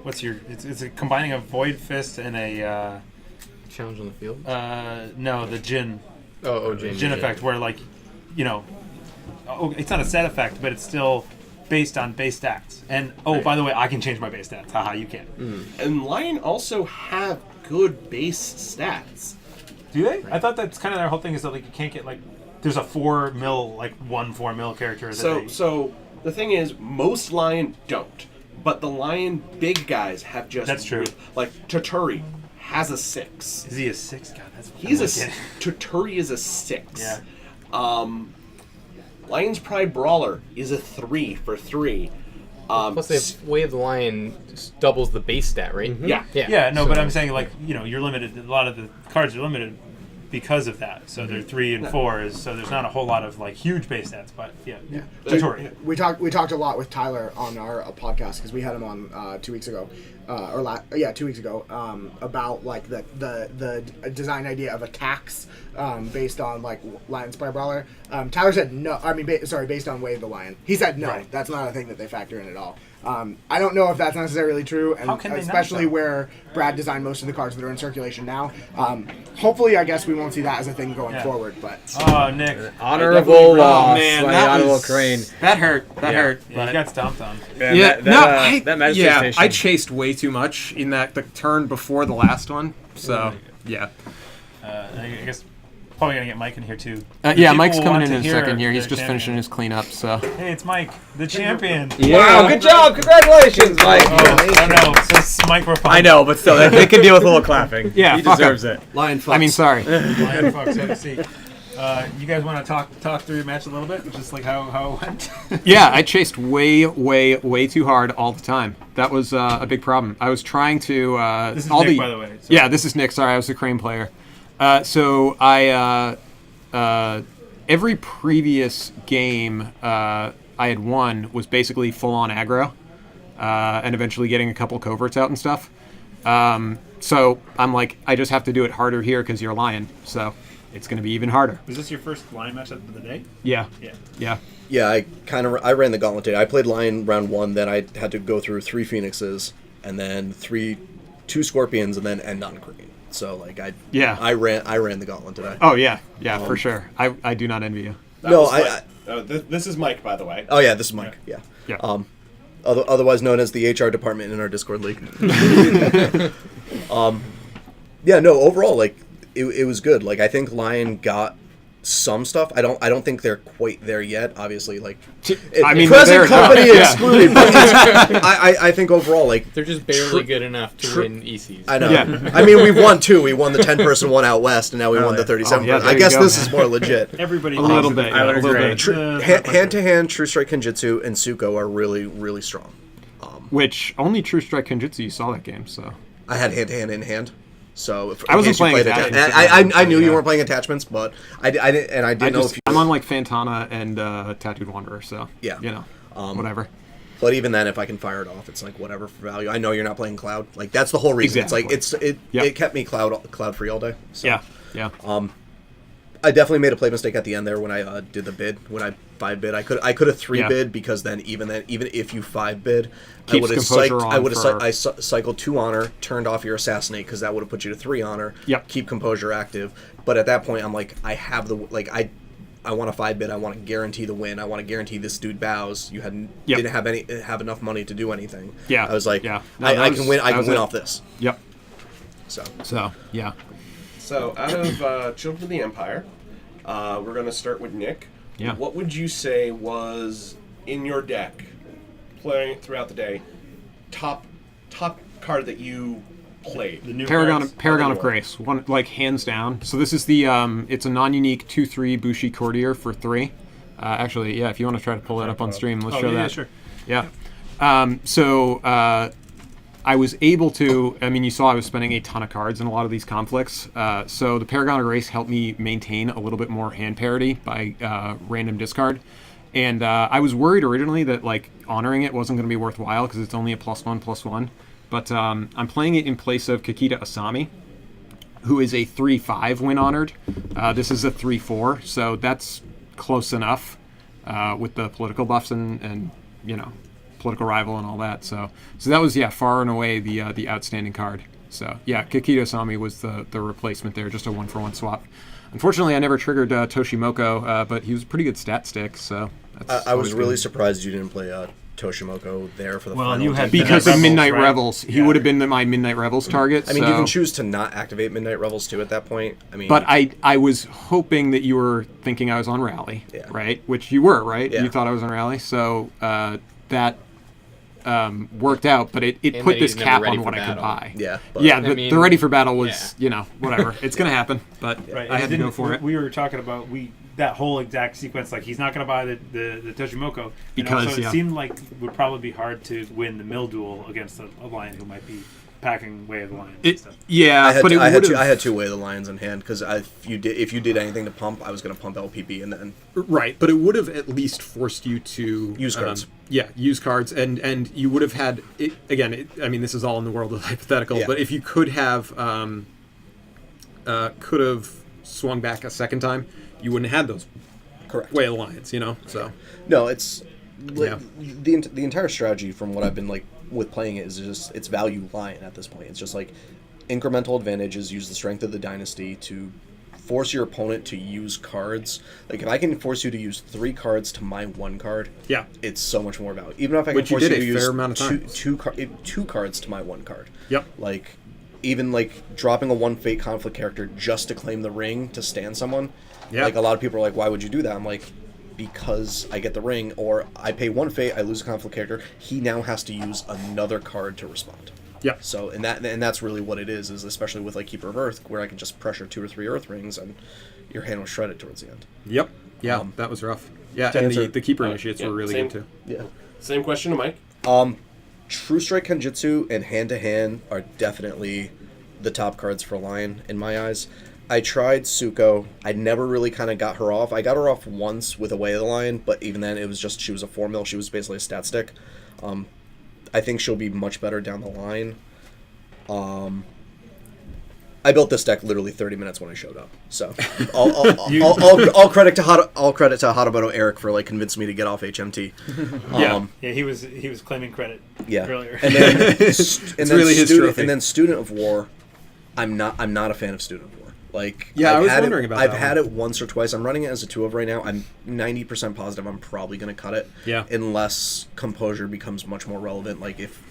it's combining a Void Fist and a Challenge on the field. no, the Jin Jin effect, where like, it's not a set effect, but it's still based on base stats. And by the way, I can change my base stats. Haha, you can't. And Lion also have good base stats. Do they? I thought that's kind of their whole thing, is that like you can't get like there's a 4 mil like 1 4 mil character. That So the thing is, most Lion don't, but the Lion big guys have just. That's true. Like Toturi has a 6. Is he a 6? God, that's. Toturi is a 6. Yeah. Lion's Pride Brawler is a 3 for 3. Plus, they have Way of the Lion doubles the base stat, right? Yeah. Yeah, no, but I'm saying like you're limited. A lot of the cards are limited because of that. So they're 3 and 4s. So there's not a whole lot of like huge base stats. But yeah. Tutorial. We talked a lot with Tyler on our podcast because we had him on 2 weeks ago, 2 weeks ago, about like the design idea of attacks based on like Lion's Pride Brawler. Tyler said no. I mean, based on Way of the Lion. He said no. Right. That's not a thing that they factor in at all. I don't know if that's necessarily true, and How can they especially not, though? where Brad designed most of the cards that are in circulation now. Hopefully, I guess we won't see that as a thing going forward. But Oh, Nick. Honorable loss. man, by that Honorable was- Crane. That hurt. That hurt. Yeah, you got stomped on. Man, that Magic Station. I chased way too much in the turn before the last one. So yeah. I guess probably gonna get Mike in here too. Yeah, People Mike's coming want in to a hear second here. their He's just champion. finishing his cleanup. So Hey, it's Mike, the champion. Wow, good job. Congratulations, Mike. Oh no, this microphone. I know, but still, they can deal with a little clapping. Yeah, he fuck deserves it. Lion Fox. I mean, sorry. Lion Fox, have a seat. You guys want to talk through your match a little bit, just like how it went? Yeah, I chased way too hard all the time. That was a big problem. I was trying to This is all Nick, the by the way. So. Yeah, this is Nick. Sorry, I was the Crane player. So I every previous game I had won was basically full on aggro, and eventually getting a couple coverts out and stuff. So I'm like, I just have to do it harder here because you're Lion. So it's going to be even harder. Was this your first line match of the day? Yeah. Yeah. Yeah, I ran the gauntlet today. I played Lion round 1, then I had to go through 3 Phoenixes, and then 2 Scorpions, and then end on Green. So like I ran the gauntlet today. Oh yeah, for sure. I do not envy you. This is Mike, by the way. Oh yeah, this is Mike. Yeah. Otherwise known as the HR department in our Discord league. Yeah, no, overall, like, it was good. Like, I think Lion got some stuff. I don't think they're quite there yet. Obviously, like present company excluded. But I think overall, like they're just barely good enough to win ECs. I know. Yeah. I mean, we've won 2. We won the 10-person one out west, and now we won the 37. I guess this is more legit. Everybody a little bit. I would agree. Hand-to-hand, True Strike Kenjutsu, and Suko are really, really strong. Which only True Strike Kenjutsu you saw that game, so I had hand-to-hand in hand. So I wasn't playing attachments. I knew you weren't playing attachments, but I didn't know if you. I'm on like Fantana and Tattooed Wanderer, so yeah, whatever. But even then, if I can fire it off, it's like whatever for value. I know you're not playing Cloud. Like that's the whole reason. Exactly. It's like it kept me Cloud free all day. So. Yeah. I definitely made a play mistake at the end there when I did the bid. When I 5-bid, I could have 3-bid because then even if you 5-bid, I would have cycled 2 honor, turned off your assassinate because that would have put you to 3 honor. Yep. Keep composure active. But at that point, I'm like, I have the I want to 5-bid. I want to guarantee the win. I want to guarantee this dude bows. You didn't have enough money to do anything. Yeah. I was like, no, I can win. I can win off this. Yep. So yeah. So out of Children of the Empire, we're going to start with Nick. Yeah. What would you say was in your deck, playing throughout the day, top card that you played? The new Paragon of Grace, one like hands down. So this is the it's a non-unique 2/3 Bushi Courtier for 3. Actually, yeah. If you want to try to pull that up on stream, let's show that. Yeah, sure. Yeah. So I was able to. I mean, you saw I was spending a ton of cards in a lot of these conflicts. So the Paragon of Grace helped me maintain a little bit more hand parity by random discard. And I was worried originally that like honoring it wasn't going to be worthwhile because it's only a +1/+1. But I'm playing it in place of Kakita Asami, who is a 3/5 when honored. This is a 3/4, so that's close enough with the political buffs and political rival and all that. So that was far and away the outstanding card. So yeah, Kakita Asami was the replacement there, just a 1-for-1 swap. Unfortunately, I never triggered Toshimoko, but he was a pretty good stat stick. So I was really surprised you didn't play Toshimoko there for the final. You had because of Midnight Rebels. He would have been my Midnight Rebels target. I mean, you can choose to not activate Midnight Rebels too at that point. I mean, but I was hoping that you were thinking I was on Rally, right? Which you were, right? Yeah. You thought I was on Rally, so that worked out. But it put this cap on what I could buy. Yeah, the Ready for Battle was whatever. It's gonna happen, but I had to go for it. We were talking about that whole exact sequence, like he's not going to buy the Toshimoko because it seemed like it would probably be hard to win the mill duel against a lion who might be packing Way of the Lion. I had 2 Way of the Lions in hand because if you did anything to pump, I was going to pump LPB and then but it would have at least forced you to use cards. Use cards, and you would have had it again. I mean, this is all in the world of hypothetical, but if you could have swung back a second time, you wouldn't have had those Way of the Lions, So no, it's the entire strategy from what I've been like with playing it is just it's value lion at this point. It's just like incremental advantages. Use the strength of the dynasty to force your opponent to use cards. Like if I can force you to use 3 cards to my 1 card, it's so much more value. Even if I can force you to use two cards to my 1 card. Like even like dropping a 1 Fate conflict character just to claim the ring to stand someone. Like a lot of people are like, why would you do that? I'm like, because I get the ring, or I pay 1 Fate, I lose a conflict character. He now has to use another card to respond. So and that's really what it is especially with like Keeper of Earth, where I can just pressure 2 or 3 Earth rings and your hand was shredded towards the end. That was rough. And the Keeper initiates were really good too. Same question to Mike. True Strike Kenjutsu and Hand to Hand are definitely the top cards for Lion in my eyes. I tried Suko. I never really kind of got her off. I got her off once with a Way of the Lion, but even then it was just she was a 4-mil. She was basically a stat stick. I think she'll be much better down the line. I built this deck literally 30 minutes when I showed up. So all credit to Haramoto Eric for like convincing me to get off HMT. He was claiming credit earlier. And then Student of War. I'm not a fan of Student of War. Like, yeah, I was had wondering it, about I've that had it once or twice. I'm running it as a 2 of right now. I'm 90% positive I'm probably going to cut it. Yeah. Unless composure becomes much more relevant. Like, if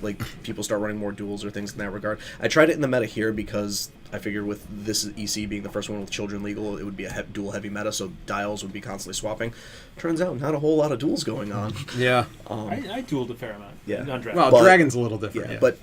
people start running more duels or things in that regard. I tried it in the meta here because I figured with this EC being the first one with children legal, it would be a dual heavy meta, so dials would be constantly swapping. Turns out, not a whole lot of duels going on. Yeah. I dueled a fair amount. Yeah. On Dragon. Well, Dragon's a little different. Yeah, but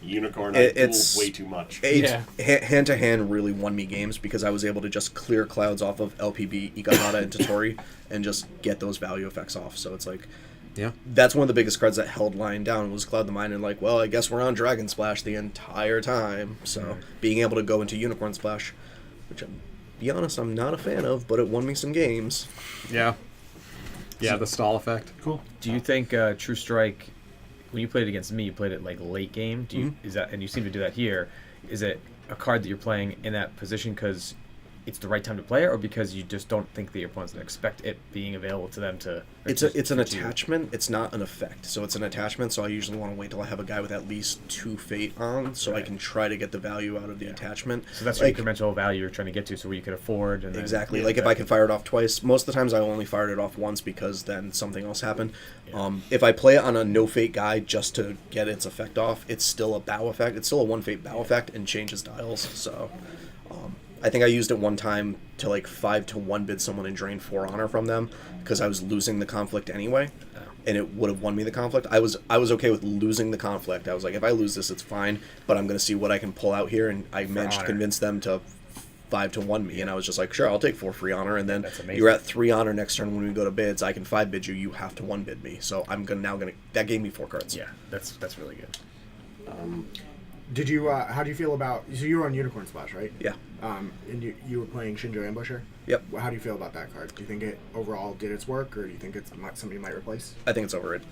Unicorn, it's way too much. Hand to hand really won me games because I was able to just clear clouds off of LPB, Ikahata, and Totori, and just get those value effects off. So it's like, yeah, that's one of the biggest cards that held Lion down was Cloud the Mind, and like, well, I guess we're on Dragon Splash the entire time. So being able to go into Unicorn Splash, which I'm be honest, I'm not a fan of, but it won me some games. Yeah. Yeah, the stall effect. Cool. Do you think True Strike, when you played it against me, you played it like late game? Do you is that, and you seem to do that here? Is it a card that you're playing in that position because it's the right time to play it, or because you just don't think the opponent's gonna expect it being available to them to? It's an attachment. It's not an effect. So it's an attachment. So I usually want to wait till I have a guy with at least 2 fate on, so I can try to get the value out of the attachment. So that's like, the incremental value you're trying to get to, so where you can afford. And exactly. Then, like if I can fire it off twice, most of the times I only fired it off once because then something else happened. Yeah. If I play it on a no fate guy just to get its effect off, it's still a bow effect. It's still a 1 fate bow effect and changes dials. So. I think I used it one time to like 5 to 1 bid someone and drain 4 honor from them because I was losing the conflict anyway, and it would have won me the conflict. I was okay with losing the conflict. I was like, if I lose this, it's fine, but I'm gonna see what I can pull out here, and I managed to convince them to 5 to 1 me, and I was just like, sure, I'll take 4 free honor, and then you're at 3 honor next turn when we go to bids. I can 5 bid you. You have to 1 bid me, so I'm gonna that gave me 4 cards. Yeah, that's really good. Did you? How do you feel about? So you were on Unicorn Splash, right? Yeah. And you were playing Shinjo Ambusher. Yep. How do you feel about that card? Do you think it overall did its work, or do you think it's somebody might replace? I think it's overrated.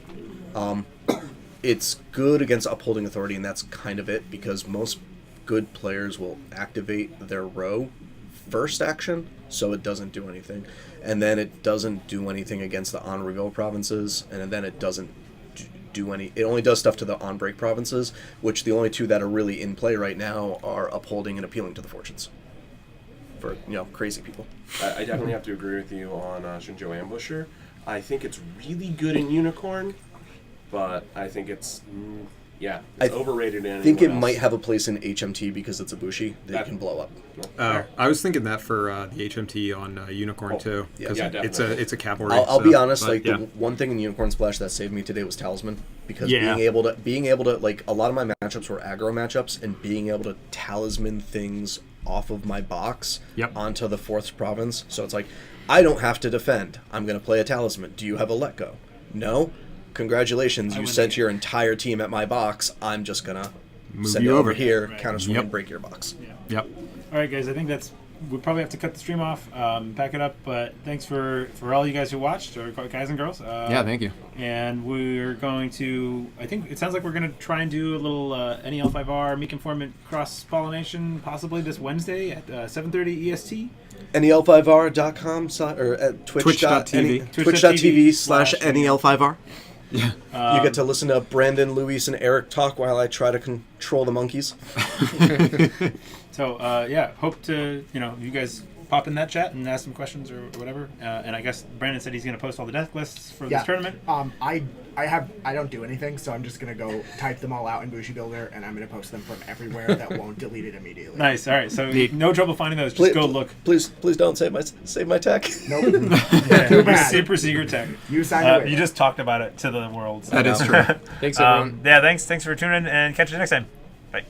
It's good against upholding authority, and that's kind of it, because most good players will activate their row first action, so it doesn't do anything, and then it doesn't do anything against the on reveal provinces, and then it doesn't do any. It only does stuff to the on break provinces, which the only 2 that are really in play right now are upholding and appealing to the fortunes for crazy people. I definitely have to agree with you on Shinjo Ambusher. I think it's really good in Unicorn, but I think it's overrated in. I think it might have a place in HMT because it's a Bushi that can blow up. I was thinking that for the HMT on Unicorn too, because it's a cavalry. I'll be honest, the one thing in Unicorn Splash that saved me today was Talisman, because being able to like, a lot of my matchups were aggro matchups, and being able to talisman things off of my box onto the 4th province. So it's like, I don't have to defend. I'm going to play a talisman. Do you have a let go? No. Congratulations, you sent your entire team at my box. I'm just gonna send you over here, counter swing, and break your box. Yep. All right, guys. I think we probably have to cut the stream off, pack it up. But thanks for all you guys who watched, or guys and girls. Thank you. And we're going to. I think it sounds like we're going to try and do a little L5R Meek Informant cross pollination, possibly this Wednesday at 7:30 EST. NEL5R.com or at twitch.tv /NEL5R. Yeah. You get to listen to Brandon, Luis, and Eric talk while I try to control the monkeys. So, hope to, you guys pop in that chat and ask some questions or whatever. And I guess Brandon said he's going to post all the deck lists for this tournament. I don't do anything, so I'm just going to go type them all out in Bushi Builder, and I'm going to post them from everywhere that won't delete it immediately. Nice. All right. So no trouble finding those. Just go look. Please don't save my tech. Nope. Too bad. Super secret tech. You signed away. You just talked about it to the world. So. That is true. Thanks, everyone. Thanks for tuning in, and catch you next time. Bye.